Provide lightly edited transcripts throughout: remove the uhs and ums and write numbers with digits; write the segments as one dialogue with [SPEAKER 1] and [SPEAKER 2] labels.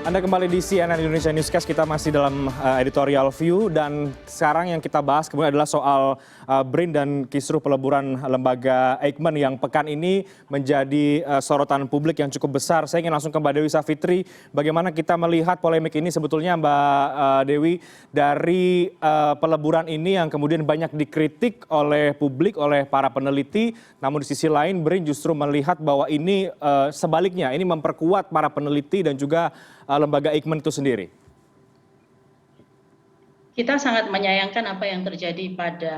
[SPEAKER 1] Anda kembali di CNN Indonesia Newscast, kita masih dalam editorial view dan sekarang yang kita bahas kemudian adalah soal BRIN dan kisruh peleburan lembaga Eijkman yang pekan ini menjadi sorotan publik yang cukup besar. Saya ingin langsung ke Mbak Dewi Savitri, bagaimana kita melihat polemik ini sebetulnya Mbak Dewi dari peleburan ini yang kemudian banyak dikritik oleh publik, oleh para peneliti, namun di sisi lain BRIN justru melihat bahwa ini sebaliknya, ini memperkuat para peneliti dan juga lembaga Eijkman itu sendiri.
[SPEAKER 2] Kita sangat menyayangkan apa yang terjadi pada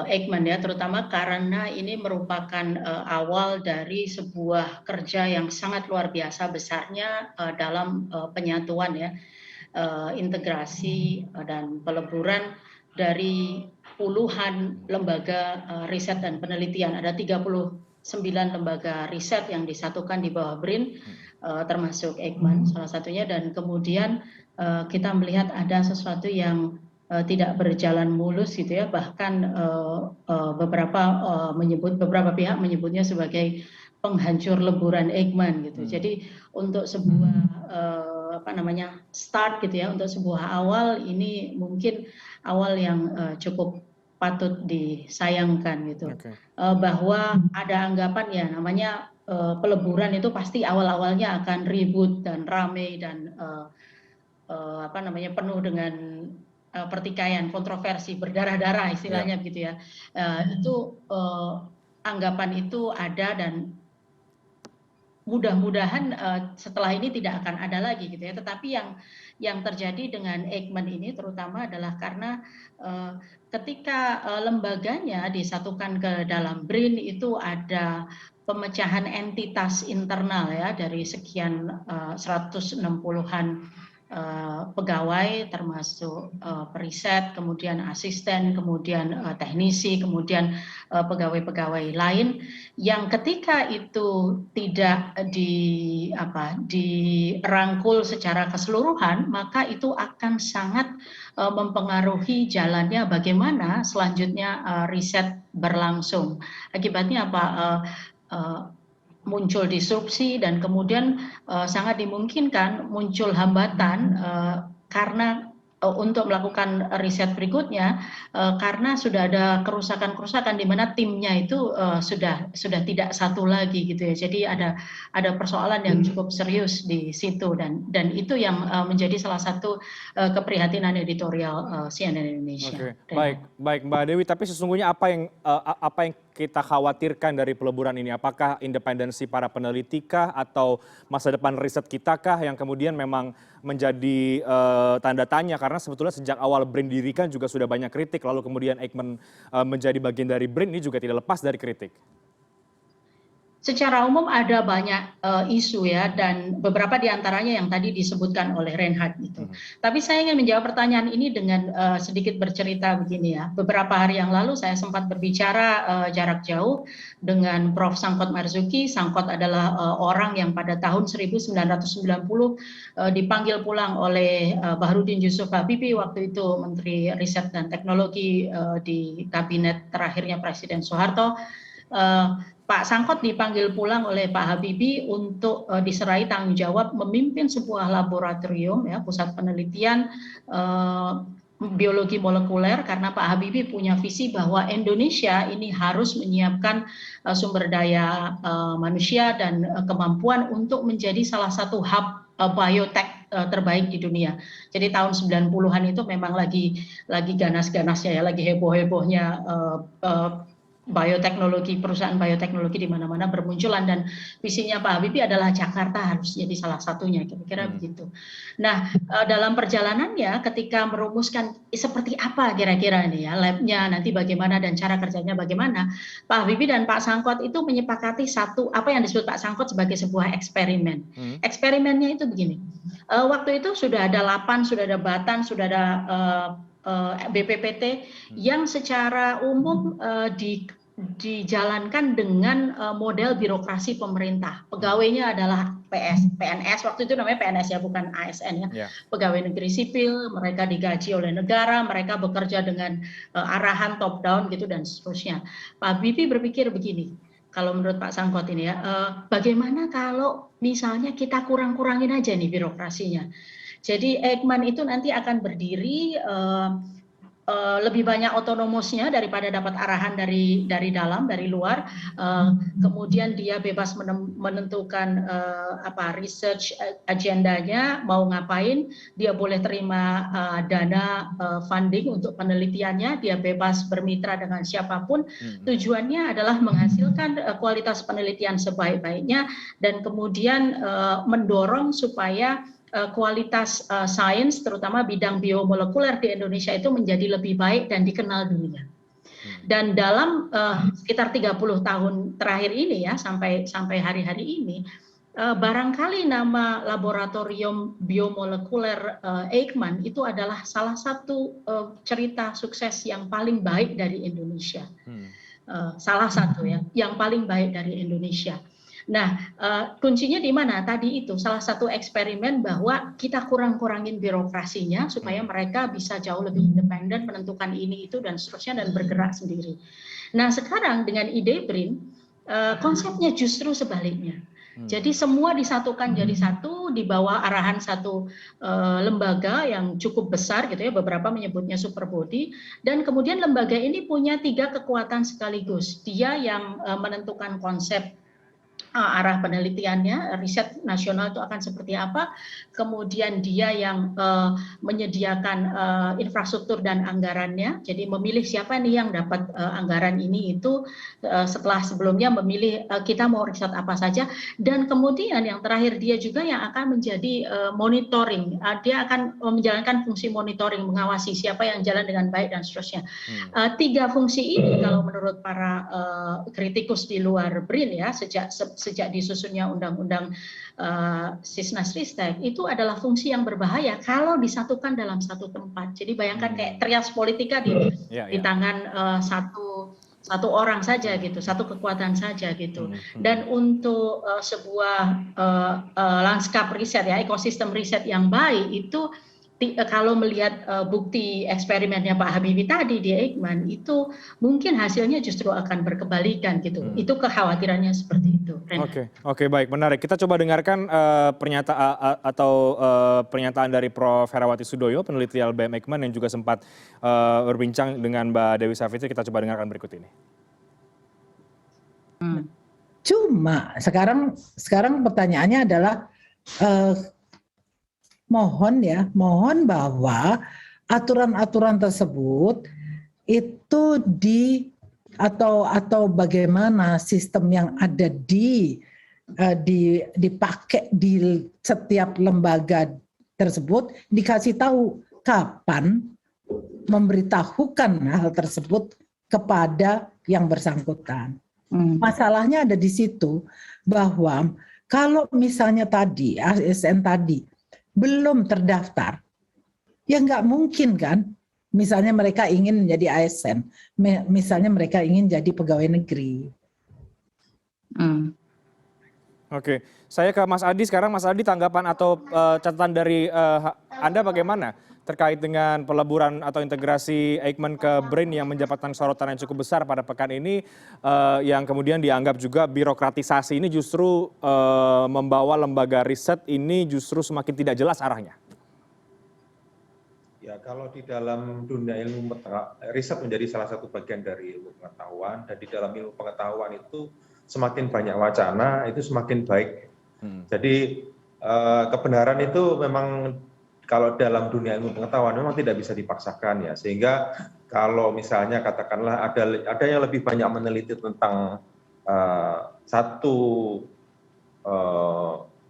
[SPEAKER 2] Eijkman ya, terutama karena ini merupakan awal dari sebuah kerja yang sangat luar biasa besarnya dalam penyatuan ya, integrasi dan peleburan dari puluhan lembaga riset dan penelitian. Ada 39 lembaga riset yang disatukan di bawah BRIN, termasuk Eijkman salah satunya, dan kemudian kita melihat ada sesuatu yang tidak berjalan mulus gitu ya, bahkan beberapa pihak menyebutnya sebagai penghancur leburan Eijkman gitu. Jadi untuk sebuah start gitu ya, untuk sebuah awal ini mungkin awal yang cukup patut disayangkan gitu. Bahwa ada anggapan ya namanya peleburan itu pasti awal-awalnya akan ribut dan ramai dan penuh dengan pertikaian, kontroversi, berdarah-darah istilahnya begitu ya. Anggapan itu ada dan mudah-mudahan setelah ini tidak akan ada lagi gitu ya. Tetapi yang terjadi dengan Eijkman ini terutama adalah karena ketika lembaganya disatukan ke dalam BRIN itu ada pemecahan entitas internal ya dari sekian 160-an pegawai, termasuk periset, kemudian asisten, kemudian teknisi, kemudian pegawai-pegawai lain yang ketika itu tidak dirangkul secara keseluruhan, maka itu akan sangat mempengaruhi jalannya bagaimana selanjutnya riset berlangsung. Akibatnya apa? Muncul disrupsi dan kemudian sangat dimungkinkan muncul hambatan karena untuk melakukan riset berikutnya karena sudah ada kerusakan-kerusakan di mana timnya itu sudah tidak satu lagi gitu ya. Jadi ada persoalan yang cukup serius di situ dan itu yang menjadi salah satu keprihatinan editorial CNN Indonesia.
[SPEAKER 1] Baik Mbak Dewi, tapi sesungguhnya apa yang kita khawatirkan dari peleburan ini? Apakah independensi para peneliti kah atau masa depan riset kita kah yang kemudian memang menjadi tanda tanya, karena sebetulnya sejak awal BRIN didirikan juga sudah banyak kritik, lalu kemudian Eijkman menjadi bagian dari BRIN ini juga tidak lepas dari kritik.
[SPEAKER 2] Secara umum ada banyak isu ya, dan beberapa diantaranya yang tadi disebutkan oleh Reinhard itu. Tapi saya ingin menjawab pertanyaan ini dengan sedikit bercerita begini ya. Beberapa hari yang lalu saya sempat berbicara jarak jauh dengan Prof. Sangkot Marzuki. Sangkot adalah orang yang pada tahun 1990 dipanggil pulang oleh Bahrudin Yusuf Habibie, waktu itu Menteri Riset dan Teknologi di kabinet terakhirnya Presiden Soeharto. Pak Sangkot dipanggil pulang oleh Pak Habibie untuk diserai tanggung jawab memimpin sebuah laboratorium ya, pusat penelitian biologi molekuler, karena Pak Habibie punya visi bahwa Indonesia ini harus menyiapkan sumber daya manusia dan kemampuan untuk menjadi salah satu hub biotek terbaik di dunia. Jadi tahun 90-an itu memang lagi ganas-ganasnya ya, lagi heboh-hebohnya bioteknologi, perusahaan bioteknologi di mana-mana bermunculan, dan visinya Pak Habibie adalah Jakarta harus jadi salah satunya, kira-kira begitu. Nah, dalam perjalanannya ketika merumuskan seperti apa kira-kira ini ya labnya nanti bagaimana dan cara kerjanya bagaimana, Pak Habibie dan Pak Sangkot itu menyepakati satu apa yang disebut Pak Sangkot sebagai sebuah eksperimen. Eksperimennya itu begini, waktu itu sudah ada LAPAN, sudah ada Batan, sudah ada BPPT yang secara umum dijalankan dengan model birokrasi pemerintah. Pegawainya adalah PNS, waktu itu namanya PNS ya, bukan ASN ya. Pegawai negeri sipil, mereka digaji oleh negara, mereka bekerja dengan arahan top down gitu dan seterusnya. Pak Habibie berpikir begini, kalau menurut Pak Sangkot ini ya, bagaimana kalau misalnya kita kurang-kurangin aja nih birokrasinya. Jadi Eijkman itu nanti akan berdiri lebih banyak otonomosnya daripada dapat arahan dari dalam, dari luar. Kemudian dia bebas menentukan research agendanya, mau ngapain, dia boleh terima dana funding untuk penelitiannya, dia bebas bermitra dengan siapapun. Tujuannya adalah menghasilkan kualitas penelitian sebaik-baiknya dan kemudian mendorong supaya kualitas sains, terutama bidang biomolekuler di Indonesia itu menjadi lebih baik dan dikenal dunia. Dan dalam sekitar 30 tahun terakhir ini ya, sampai hari-hari ini, barangkali nama laboratorium biomolekuler Eijkman itu adalah salah satu cerita sukses yang paling baik dari Indonesia. Salah satu ya, yang paling baik dari Indonesia. Nah, kuncinya di mana? Tadi itu salah satu eksperimen bahwa kita kurang-kurangin birokrasinya supaya mereka bisa jauh lebih independen menentukan ini itu dan seterusnya dan bergerak sendiri. Nah, sekarang dengan ide BRIN, konsepnya justru sebaliknya. Jadi semua disatukan jadi satu di bawah arahan satu lembaga yang cukup besar gitu ya, beberapa menyebutnya super body, dan kemudian lembaga ini punya 3 kekuatan sekaligus. Dia yang menentukan konsep arah penelitiannya, riset nasional itu akan seperti apa, kemudian dia yang menyediakan infrastruktur dan anggarannya, jadi memilih siapa nih yang dapat anggaran ini itu setelah sebelumnya memilih kita mau riset apa saja, dan kemudian yang terakhir dia juga yang akan menjadi monitoring, dia akan menjalankan fungsi monitoring, mengawasi siapa yang jalan dengan baik dan seterusnya. 3 fungsi ini kalau menurut para kritikus di luar BRIN ya, sejak disusunnya undang-undang Sisnas-Ristek itu adalah fungsi yang berbahaya kalau disatukan dalam satu tempat. Jadi bayangkan kayak trias politika di tangan satu orang saja gitu, satu kekuatan saja gitu. Dan untuk sebuah lanskap riset ya, ekosistem riset yang baik itu kalau melihat bukti eksperimennya Pak Habibie tadi di Eijkman itu mungkin hasilnya justru akan berkebalikan gitu. Itu kekhawatirannya seperti itu.
[SPEAKER 1] Oke, baik, menarik. Kita coba dengarkan pernyataan dari Prof. Herawati Sudoyo, peneliti LBM Eijkman yang juga sempat berbincang dengan Mbak Dewi Savitri. Kita coba dengarkan berikut ini.
[SPEAKER 3] Cuma sekarang pertanyaannya adalah mohon bahwa aturan-aturan tersebut itu atau bagaimana sistem yang ada dipakai di setiap lembaga tersebut dikasih tahu kapan memberitahukan hal tersebut kepada yang bersangkutan. Masalahnya ada di situ bahwa kalau misalnya tadi ASN tadi belum terdaftar, ya nggak mungkin kan. Misalnya mereka ingin menjadi ASN, misalnya mereka ingin jadi pegawai negeri.
[SPEAKER 1] Oke, saya ke Mas Adi sekarang. Mas Adi, tanggapan atau catatan dari Anda bagaimana terkait dengan peleburan atau integrasi Eijkman ke BRIN yang mendapatkan sorotan yang cukup besar pada pekan ini, yang kemudian dianggap juga birokratisasi ini justru membawa lembaga riset ini justru semakin tidak jelas arahnya?
[SPEAKER 4] Ya, kalau di dalam dunia ilmu riset menjadi salah satu bagian dari ilmu pengetahuan, dan di dalam ilmu pengetahuan itu semakin banyak wacana itu semakin baik. Jadi kebenaran itu memang kalau dalam dunia ilmu pengetahuan memang tidak bisa dipaksakan ya, sehingga kalau misalnya katakanlah ada yang lebih banyak meneliti tentang satu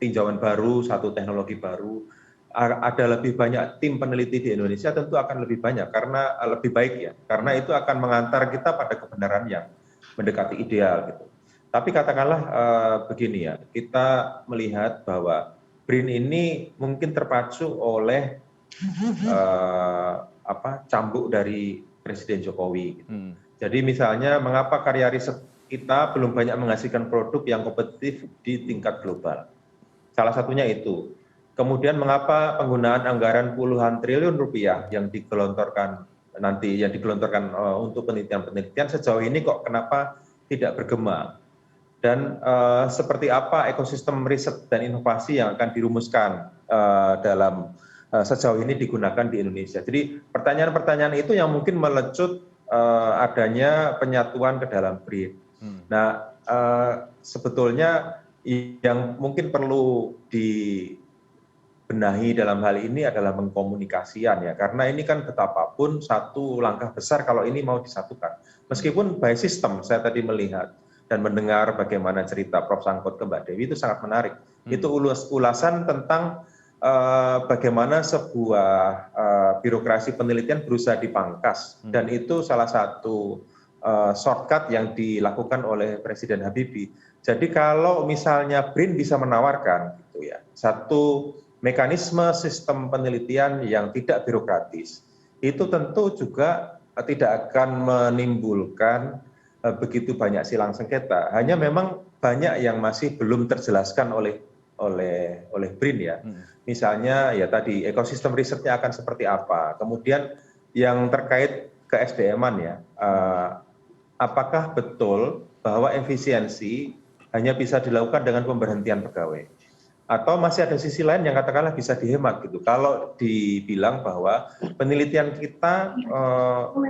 [SPEAKER 4] tinjauan baru, satu teknologi baru, ada lebih banyak tim peneliti di Indonesia tentu akan lebih banyak karena lebih baik ya, karena itu akan mengantar kita pada kebenaran yang mendekati ideal gitu. Tapi katakanlah begini ya, kita melihat bahwa BRIN ini mungkin terpacu oleh cambuk dari Presiden Jokowi. Gitu. Jadi misalnya mengapa karya riset kita belum banyak menghasilkan produk yang kompetitif di tingkat global. Salah satunya itu. Kemudian mengapa penggunaan anggaran puluhan triliun rupiah yang digelontorkan untuk penelitian-penelitian sejauh ini kok kenapa tidak bergema. dan seperti apa ekosistem riset dan inovasi yang akan dirumuskan dalam sejauh ini digunakan di Indonesia. Jadi pertanyaan-pertanyaan itu yang mungkin melecut adanya penyatuan ke dalam BRIN. Nah, sebetulnya yang mungkin perlu dibenahi dalam hal ini adalah mengkomunikasian ya, karena ini kan betapapun satu langkah besar kalau ini mau disatukan. Meskipun by system, saya tadi melihat dan mendengar bagaimana cerita Prof. Sangkut ke Mbak Dewi itu sangat menarik. Itu ulasan tentang bagaimana sebuah birokrasi penelitian berusaha dipangkas, dan itu salah satu shortcut yang dilakukan oleh Presiden Habibie. Jadi kalau misalnya BRIN bisa menawarkan gitu ya, satu mekanisme sistem penelitian yang tidak birokratis, itu tentu juga tidak akan menimbulkan begitu banyak silang sengketa. Hanya memang banyak yang masih belum terjelaskan oleh BRIN ya. Misalnya ya tadi ekosistem risetnya akan seperti apa. Kemudian yang terkait ke SDM-an ya, apakah betul bahwa efisiensi hanya bisa dilakukan dengan pemberhentian pegawai? Atau masih ada sisi lain yang katakanlah bisa dihemat gitu. Kalau dibilang bahwa penelitian kita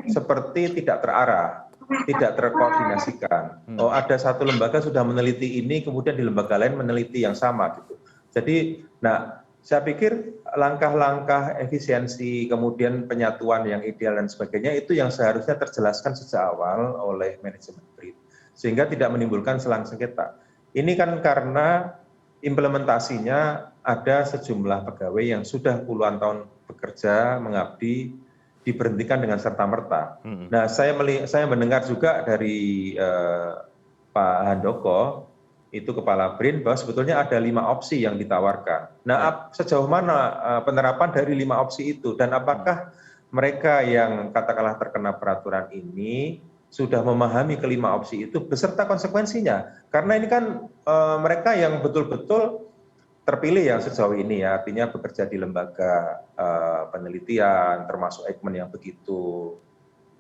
[SPEAKER 4] seperti tidak terarah, tidak terkoordinasikan. Oh, ada satu lembaga sudah meneliti ini, kemudian di lembaga lain meneliti yang sama gitu. Jadi, nah, saya pikir langkah-langkah efisiensi, kemudian penyatuan yang ideal dan sebagainya itu yang seharusnya terjelaskan sejak awal oleh manajemen BRIN, sehingga tidak menimbulkan selang sengketa. Ini kan karena implementasinya ada sejumlah pegawai yang sudah puluhan tahun bekerja, mengabdi, diberhentikan dengan serta-merta. Nah, saya mendengar juga dari Pak Handoko, itu Kepala BRIN, bahwa sebetulnya ada 5 opsi yang ditawarkan. Nah, sejauh mana penerapan dari 5 opsi itu, dan apakah mereka yang katakanlah terkena peraturan ini sudah memahami kelima opsi itu beserta konsekuensinya? Karena ini kan mereka yang betul-betul terpilih yang sejauh ini ya, artinya bekerja di lembaga penelitian, termasuk Eijkman yang begitu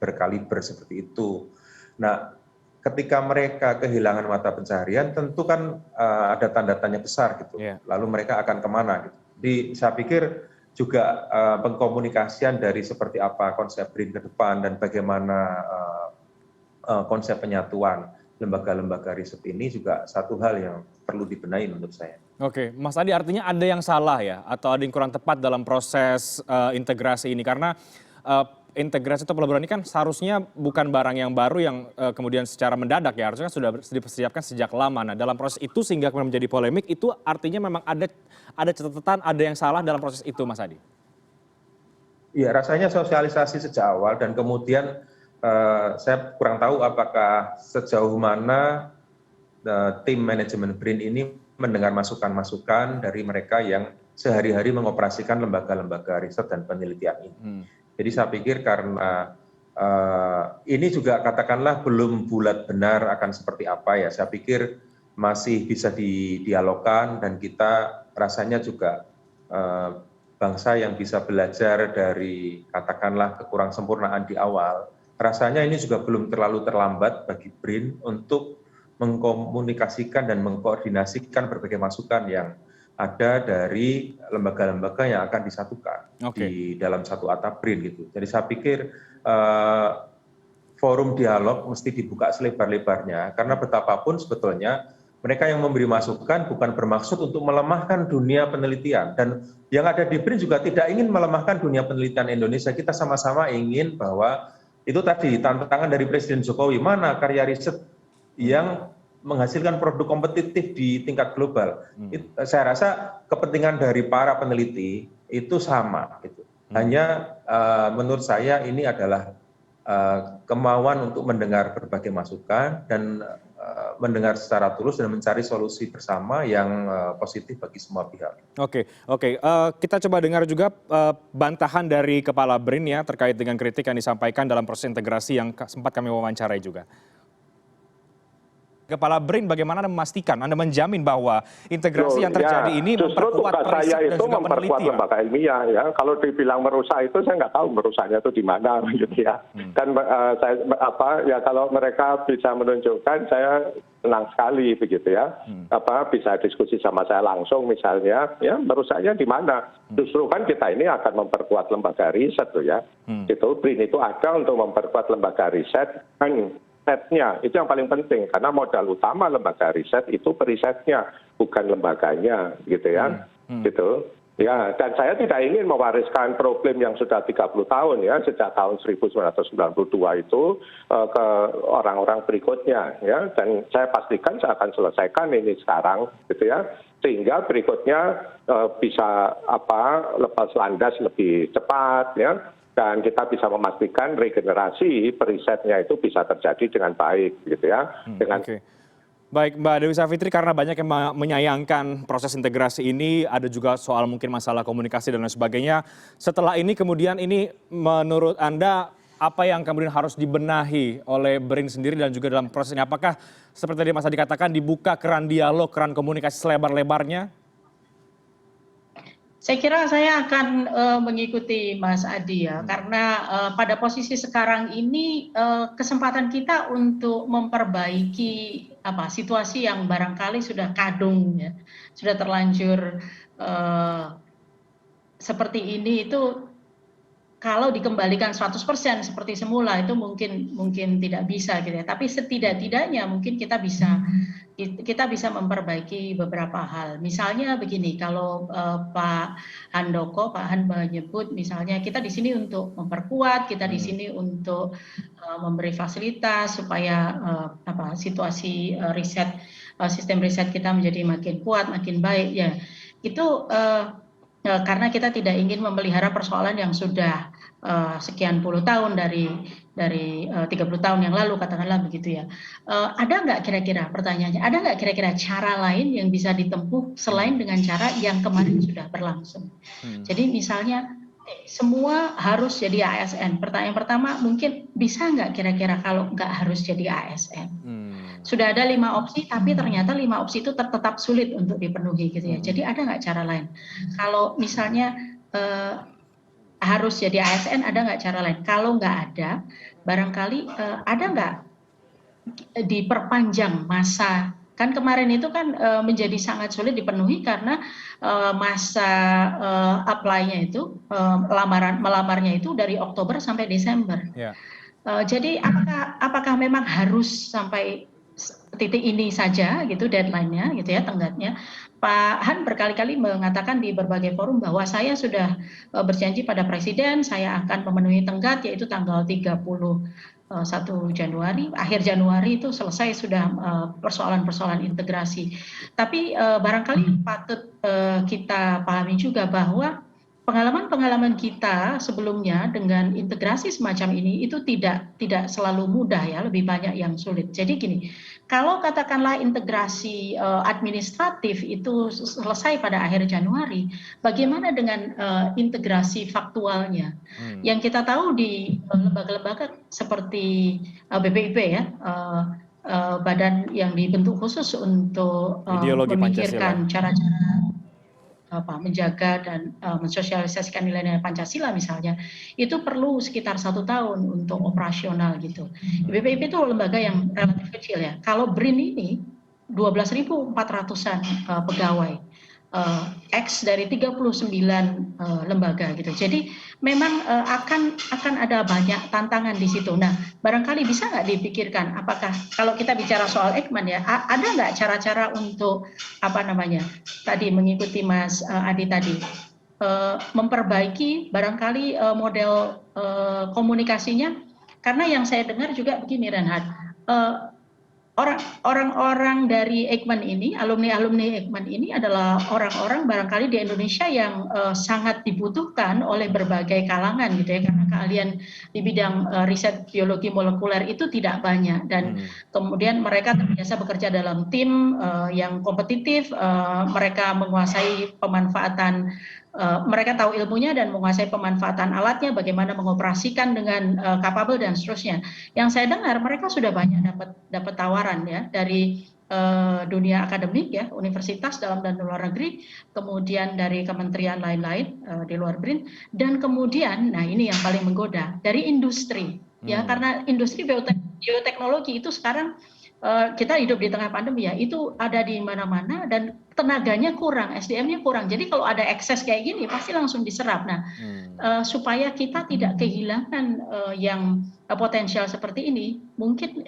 [SPEAKER 4] berkaliber seperti itu. Nah, ketika mereka kehilangan mata pencaharian, tentu kan ada tanda tanya besar gitu. Lalu mereka akan kemana gitu. Jadi saya pikir juga pengkomunikasian dari seperti apa konsep BRIN ke depan dan bagaimana konsep penyatuan lembaga-lembaga riset ini juga satu hal yang perlu dibenahi menurut saya.
[SPEAKER 1] Oke, Mas Adi, artinya ada yang salah ya, atau ada yang kurang tepat dalam proses integrasi ini, karena integrasi atau peleburan ini kan seharusnya bukan barang yang baru yang kemudian secara mendadak ya, harusnya sudah dipersiapkan sejak lama. Nah, dalam proses itu sehingga kemudian menjadi polemik, itu artinya memang ada catatan, ada yang salah dalam proses itu, Mas Adi?
[SPEAKER 4] Iya, rasanya sosialisasi sejak awal, dan kemudian saya kurang tahu apakah sejauh mana tim manajemen BRIN ini mendengar masukan-masukan dari mereka yang sehari-hari mengoperasikan lembaga-lembaga riset dan penelitian ini. Jadi saya pikir karena ini juga katakanlah belum bulat benar akan seperti apa ya, saya pikir masih bisa didialogkan, dan kita rasanya juga bangsa yang bisa belajar dari katakanlah kekurang sempurnaan di awal. Rasanya ini juga belum terlalu terlambat bagi BRIN untuk mengkomunikasikan dan mengkoordinasikan berbagai masukan yang ada dari lembaga-lembaga yang akan disatukan di dalam satu atap BRIN gitu. Jadi saya pikir forum dialog mesti dibuka selebar-lebarnya, karena betapapun sebetulnya mereka yang memberi masukan bukan bermaksud untuk melemahkan dunia penelitian, dan yang ada di BRIN juga tidak ingin melemahkan dunia penelitian Indonesia. Kita sama-sama ingin bahwa itu tadi tantangan dari Presiden Jokowi, mana karya riset yang menghasilkan produk kompetitif di tingkat global. Saya rasa kepentingan dari para peneliti itu sama gitu. Hanya menurut saya ini adalah kemauan untuk mendengar berbagai masukan dan mendengar secara tulus dan mencari solusi bersama yang positif bagi semua pihak.
[SPEAKER 1] Oke. Kita coba dengar juga bantahan dari Kepala BRIN ya terkait dengan kritik yang disampaikan dalam proses integrasi yang sempat kami wawancarai juga. Kepala BRIN, bagaimana Anda memastikan, Anda menjamin bahwa integrasi yang terjadi ini memperkuat
[SPEAKER 5] tugas saya
[SPEAKER 1] periset dan
[SPEAKER 5] itu
[SPEAKER 1] juga
[SPEAKER 5] memperkuat
[SPEAKER 1] peneliti, Pak?
[SPEAKER 5] lembaga ilmiah ya. Kalau dibilang merusak itu saya nggak tahu merusaknya itu di mana gitu ya. Dan kalau mereka bisa menunjukkan, saya senang sekali begitu ya. Bisa diskusi sama saya langsung misalnya, ya merusaknya di mana? Justru kan kita ini akan memperkuat lembaga riset tuh ya. Gitu, BRIN itu ada untuk memperkuat lembaga riset kan. Risetnya itu yang paling penting, karena modal utama lembaga riset itu perisetnya, bukan lembaganya gitu ya. Gitu ya. Dan saya tidak ingin mewariskan problem yang sudah 30 tahun ya, sejak tahun 1992 itu ke orang-orang berikutnya ya. Dan saya pastikan saya akan selesaikan ini sekarang gitu ya, sehingga berikutnya bisa lepas landas lebih cepat ya. Dan kita bisa memastikan regenerasi perisetnya itu bisa terjadi dengan baik gitu ya.
[SPEAKER 1] Oke. Baik, Mbak Dewi Savitri, karena banyak yang menyayangkan proses integrasi ini, ada juga soal mungkin masalah komunikasi dan lain sebagainya. Setelah ini kemudian ini menurut Anda apa yang kemudian harus dibenahi oleh BRIN sendiri dan juga dalam prosesnya? Apakah seperti tadi Mas Adi katakan dibuka keran dialog, keran komunikasi selebar-lebarnya?
[SPEAKER 2] Saya kira saya akan mengikuti Mas Adi ya, karena pada posisi sekarang ini kesempatan kita untuk memperbaiki situasi yang barangkali sudah kadung ya, sudah terlanjur seperti ini itu kalau dikembalikan 100% seperti semula itu mungkin tidak bisa gitu ya. Tapi setidak-tidaknya mungkin kita bisa memperbaiki beberapa hal. Misalnya begini, kalau Pak Han menyebut misalnya kita di sini untuk memperkuat, kita di sini untuk memberi fasilitas supaya situasi sistem riset kita menjadi makin kuat, makin baik ya. Itu karena kita tidak ingin memelihara persoalan yang sudah sekian puluh tahun dari 30 tahun yang lalu katakanlah begitu ya. Ada nggak kira-kira pertanyaannya, ada nggak kira-kira cara lain yang bisa ditempuh selain dengan cara yang kemarin sudah berlangsung? Jadi misalnya semua harus jadi ASN. Pertanyaan pertama mungkin bisa nggak kira-kira kalau nggak harus jadi ASN? Sudah ada 5 opsi, tapi ternyata 5 opsi itu tetap sulit untuk dipenuhi gitu ya. Jadi ada nggak cara lain? Kalau misalnya harus jadi ASN, ada nggak cara lain? Kalau nggak ada, barangkali ada nggak diperpanjang masa? Kan kemarin itu kan menjadi sangat sulit dipenuhi karena masa apply-nya itu, melamarnya itu dari Oktober sampai Desember. Jadi apakah memang harus sampai titik ini saja gitu deadline-nya gitu ya, tenggatnya? Pak Han berkali-kali mengatakan di berbagai forum bahwa saya sudah berjanji pada Presiden saya akan memenuhi tenggat yaitu tanggal 31 Januari, akhir Januari itu selesai sudah persoalan-persoalan integrasi. Tapi barangkali patut kita pahami juga bahwa pengalaman-pengalaman kita sebelumnya dengan integrasi semacam ini itu tidak selalu mudah ya, lebih banyak yang sulit. Jadi gini, kalau katakanlah integrasi administratif itu selesai pada akhir Januari, bagaimana dengan integrasi faktualnya? Yang kita tahu di lembaga-lembaga seperti BPIP ya, badan yang dibentuk khusus untuk memikirkan cara-cara menjaga dan mensosialisasikan nilai-nilai Pancasila misalnya, itu perlu sekitar 1 tahun untuk operasional gitu. BPIP itu lembaga yang relatif kecil ya. Kalau BRIN ini 12.400-an pegawai, X dari 39 lembaga gitu. Jadi memang akan ada banyak tantangan di situ. Nah, barangkali bisa nggak dipikirkan apakah kalau kita bicara soal Eijkman ya, ada nggak cara-cara untuk tadi mengikuti Mas Adi tadi, memperbaiki barangkali model komunikasinya, karena yang saya dengar juga begini Reinhard, orang-orang dari Eijkman ini, alumni Eijkman ini adalah orang-orang barangkali di Indonesia yang sangat dibutuhkan oleh berbagai kalangan gitu ya, karena keahlian di bidang riset biologi molekuler itu tidak banyak dan kemudian mereka terbiasa bekerja dalam tim yang kompetitif, mereka menguasai pemanfaatan mereka tahu ilmunya dan menguasai pemanfaatan alatnya, bagaimana mengoperasikan dengan capable dan seterusnya. Yang saya dengar mereka sudah banyak dapat tawaran ya dari dunia akademik ya, universitas dalam dan luar negeri, kemudian dari kementerian lain-lain di luar BRIN, dan kemudian, nah ini yang paling menggoda, dari industri ya, karena industri bioteknologi itu sekarang kita hidup di tengah pandemi ya, itu ada di mana-mana dan tenaganya kurang, SDM-nya kurang. Jadi kalau ada ekses kayak gini pasti langsung diserap. Nah, supaya kita tidak kehilangan yang potensial seperti ini, mungkin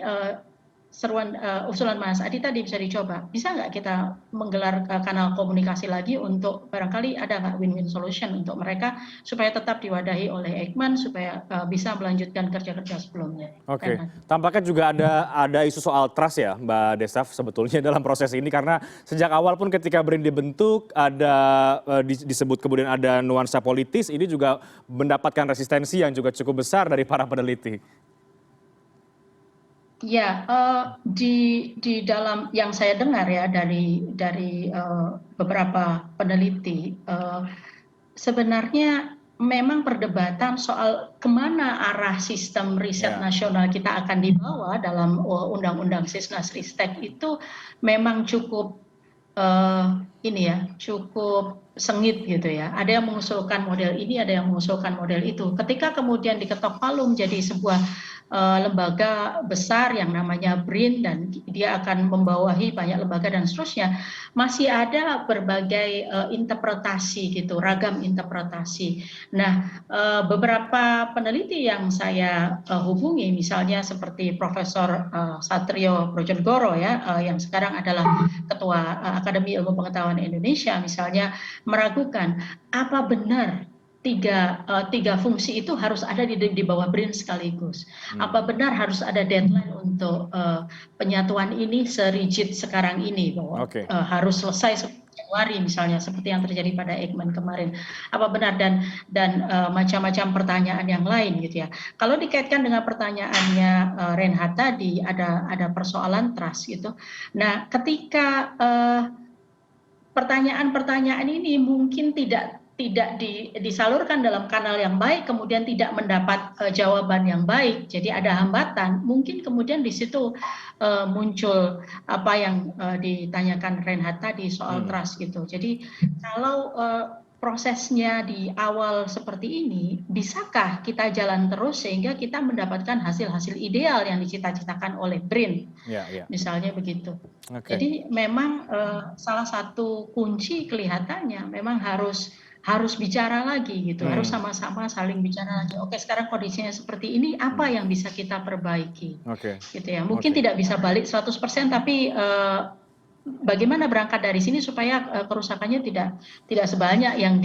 [SPEAKER 2] seruan usulan Mas Adi tadi bisa dicoba. Bisa nggak kita menggelar kanal komunikasi lagi untuk barangkali ada nggak win-win solution untuk mereka supaya tetap diwadahi oleh Eijkman supaya bisa melanjutkan kerja-kerja sebelumnya.
[SPEAKER 1] Oke, tampaknya juga ada isu soal trust ya Mbak Desaf sebetulnya dalam proses ini, karena sejak awal pun ketika BRIN dibentuk ada disebut kemudian ada nuansa politis, ini juga mendapatkan resistensi yang juga cukup besar dari para peneliti.
[SPEAKER 2] Ya, di dalam yang saya dengar ya dari beberapa peneliti, sebenarnya memang perdebatan soal kemana arah sistem riset nasional kita akan dibawa dalam undang-undang Sisnas-Ristek itu memang cukup cukup sengit gitu ya. Ada yang mengusulkan model ini, ada yang mengusulkan model itu. Ketika kemudian diketok palu menjadi sebuah lembaga besar yang namanya BRIN dan dia akan membawahi banyak lembaga dan seterusnya, masih ada berbagai interpretasi gitu, ragam interpretasi. Nah, beberapa peneliti yang saya hubungi, misalnya seperti Profesor Satrio Brojonegoro ya, yang sekarang adalah Ketua Akademi Ilmu Pengetahuan Indonesia, misalnya meragukan apa benar tiga fungsi itu harus ada di bawah BRIN sekaligus. Apa benar harus ada deadline untuk penyatuan ini serigid sekarang ini bahwa harus selesai Januari misalnya seperti yang terjadi pada Eijkman kemarin. Apa benar dan macam-macam pertanyaan yang lain gitu ya. Kalau dikaitkan dengan pertanyaannya Reinhardt tadi ada persoalan trust gitu. Nah, ketika pertanyaan-pertanyaan ini mungkin tidak disalurkan dalam kanal yang baik, kemudian tidak mendapat jawaban yang baik, jadi ada hambatan, mungkin kemudian di situ muncul apa yang ditanyakan Reinhardt tadi soal trust gitu. Jadi kalau prosesnya di awal seperti ini, bisakah kita jalan terus sehingga kita mendapatkan hasil-hasil ideal yang dicita-citakan oleh BRIN, misalnya begitu. Jadi memang salah satu kunci kelihatannya memang harus bicara lagi gitu, harus sama-sama saling bicara lagi. Oke, sekarang kondisinya seperti ini, apa yang bisa kita perbaiki? Gitu ya. Mungkin tidak bisa balik 100%, tapi bagaimana berangkat dari sini supaya kerusakannya tidak sebanyak yang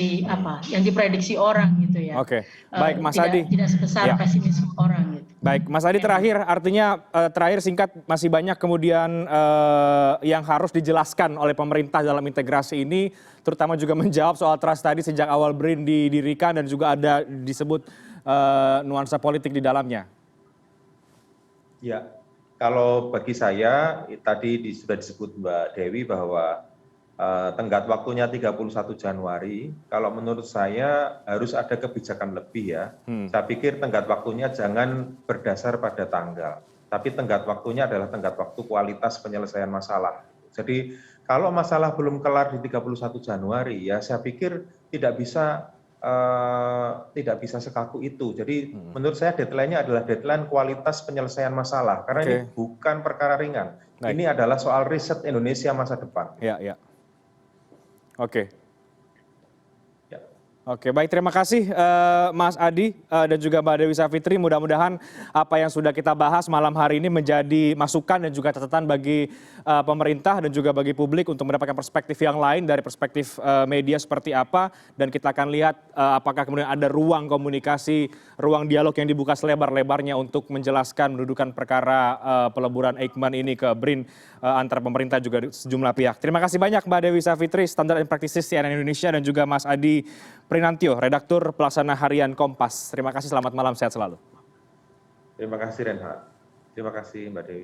[SPEAKER 2] diprediksi orang gitu ya.
[SPEAKER 1] Baik Mas Adi.
[SPEAKER 2] Tidak sebesar pesimisme orang gitu.
[SPEAKER 1] Baik, Mas Adi terakhir, artinya terakhir singkat, masih banyak kemudian yang harus dijelaskan oleh pemerintah dalam integrasi ini, terutama juga menjawab soal trust tadi sejak awal BRIN didirikan dan juga ada disebut nuansa politik di dalamnya.
[SPEAKER 4] Ya, kalau bagi saya tadi sudah disebut Mbak Dewi bahwa tenggat waktunya 31 Januari, kalau menurut saya harus ada kebijakan lebih ya. Saya pikir tenggat waktunya jangan berdasar pada tanggal, tapi tenggat waktunya adalah tenggat waktu kualitas penyelesaian masalah. Jadi kalau masalah belum kelar di 31 Januari, ya saya pikir tidak bisa sekaku itu. Jadi menurut saya deadline-nya adalah deadline kualitas penyelesaian masalah, karena ini bukan perkara ringan. Ini adalah soal riset Indonesia masa depan.
[SPEAKER 1] Oke, baik, terima kasih Mas Adi dan juga Mbak Dewi Savitri. Mudah-mudahan apa yang sudah kita bahas malam hari ini menjadi masukan dan juga catatan bagi pemerintah dan juga bagi publik untuk mendapatkan perspektif yang lain dari perspektif media seperti apa. Dan kita akan lihat apakah kemudian ada ruang komunikasi, ruang dialog yang dibuka selebar-lebarnya untuk menjelaskan mendudukan perkara peleburan Eijkman ini ke BRIN antara pemerintah juga sejumlah pihak. Terima kasih banyak Mbak Dewi Savitri, Standard and Practices CNN Indonesia, dan juga Mas Adi Prinantio, Redaktur Pelaksana Harian Kompas. Terima kasih, selamat malam, sehat selalu.
[SPEAKER 4] Terima kasih Reinhardt. Terima kasih Mbak Dewi.